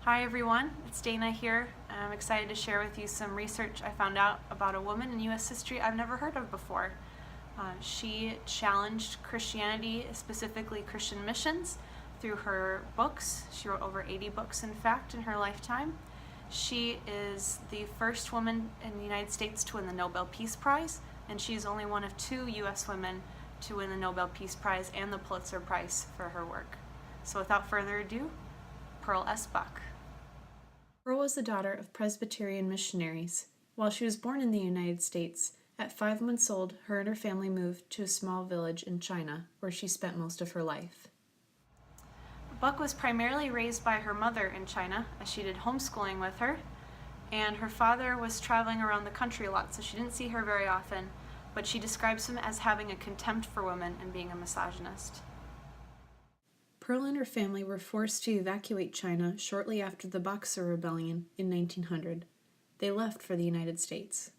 Hi everyone, it's Dana here. I'm excited to share with you some research I found out about a woman in U.S. history I've never heard of before. She challenged Christianity, specifically Christian missions, through her books. She wrote over 80 books, in fact, in her lifetime. She is the first woman in the United States to win the Nobel Peace Prize, and she's only one of 2 U.S. women to win the Nobel Peace Prize and the Pulitzer Prize for her work. So without further ado, Pearl S. Buck. Pearl was the daughter of Presbyterian missionaries. While she was born in the United States, at 5 months old, her and her family moved to a small village in China, where she spent most of her life. Buck was primarily raised by her mother in China, as she did homeschooling with her, and her father was traveling around the country a lot, so she didn't see her very often, but she describes him as having a contempt for women and being a misogynist. Pearl and her family were forced to evacuate China shortly after the Boxer Rebellion in 1900. They left for the United States.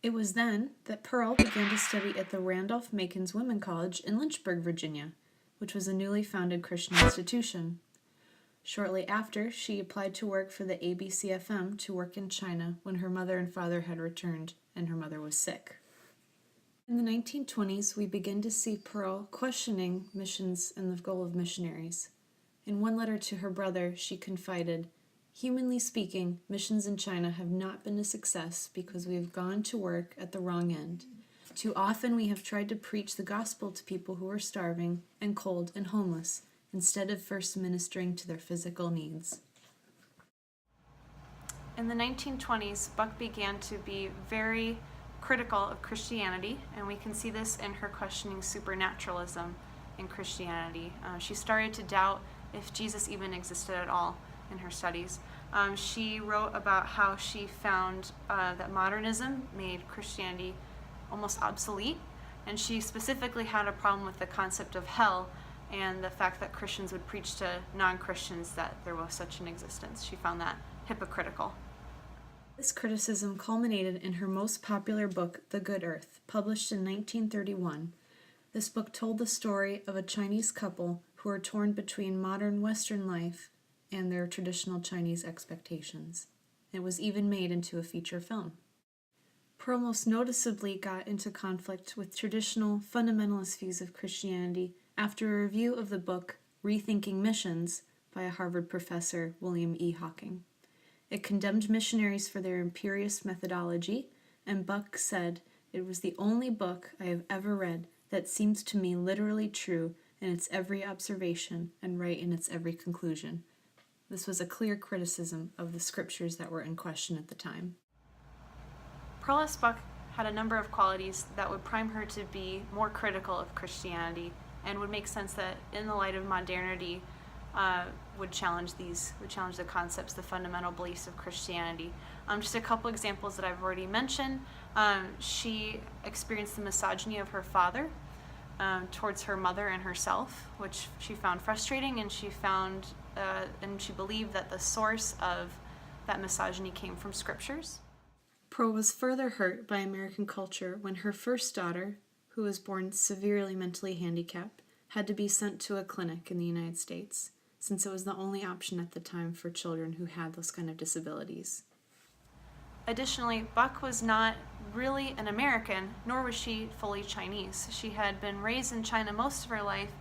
It was then that Pearl began to study at the Randolph-Macon Women's College in Lynchburg, Virginia, which was a newly founded Christian institution. Shortly after, she applied to work for the ABCFM to work in China when her mother and father had returned and her mother was sick. In the 1920s, we begin to see Pearl questioning missions and the goal of missionaries. In one letter to her brother, she confided, "Humanly speaking, missions in China have not been a success because we have gone to work at the wrong end. Too often we have tried to preach the gospel to people who are starving and cold and homeless, instead of first ministering to their physical needs." In the 1920s, Buck began to be very critical of Christianity, and we can see this in her questioning supernaturalism in Christianity. She started to doubt if Jesus even existed at all in her studies. She wrote about how she found that modernism made Christianity almost obsolete, and she specifically had a problem with the concept of hell and the fact that Christians would preach to non-Christians that there was such an existence. She found that hypocritical. This criticism culminated in her most popular book, The Good Earth, published in 1931. This book told the story of a Chinese couple who are torn between modern Western life and their traditional Chinese expectations. It was even made into a feature film. Pearl most noticeably got into conflict with traditional fundamentalist views of Christianity after a review of the book Rethinking Missions by a Harvard professor, William E. Hawking. It condemned missionaries for their imperious methodology, and Buck said, "It was the only book I have ever read that seems to me literally true in its every observation and right in its every conclusion." This was a clear criticism of the scriptures that were in question at the time. Pearl S. Buck had a number of qualities that would prime her to be more critical of Christianity and would make sense that in the light of modernity would challenge the concepts, the fundamental beliefs of Christianity. Just a couple examples that I've already mentioned. She experienced the misogyny of her father towards her mother and herself, which she found frustrating, and she believed that the source of that misogyny came from scriptures. Pearl was further hurt by American culture when her first daughter, who was born severely mentally handicapped, had to be sent to a clinic in the United States, since it was the only option at the time for children who had those kind of disabilities. Additionally, Buck was not really an American, nor was she fully Chinese. She had been raised in China most of her life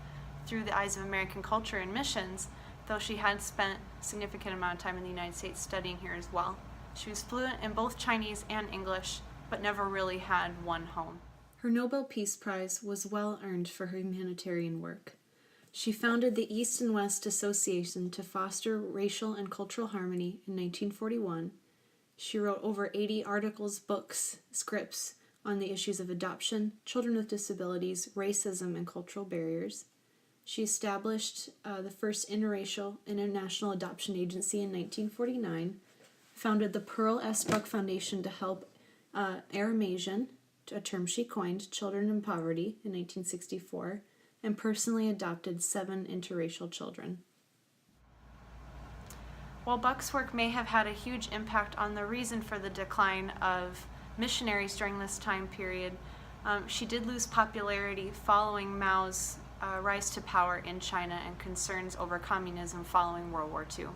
through the eyes of American culture and missions, though she had spent a significant amount of time in the United States studying here as well. She was fluent in both Chinese and English, but never really had one home. Her Nobel Peace Prize was well earned for her humanitarian work. She founded the East and West Association to foster racial and cultural harmony in 1941. She wrote over 80 articles, books, scripts on the issues of adoption, children with disabilities, racism, and cultural barriers. She established the first interracial international adoption agency in 1949, founded the Pearl S. Buck Foundation to help Aramasian, a term she coined, children in poverty in 1964, and personally adopted 7 interracial children. While Buck's work may have had a huge impact on the reason for the decline of missionaries during this time period, she did lose popularity following Mao's rise to power in China and concerns over communism following World War II.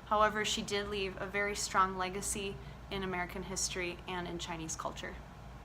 However, she did leave a very strong legacy in American history and in Chinese culture.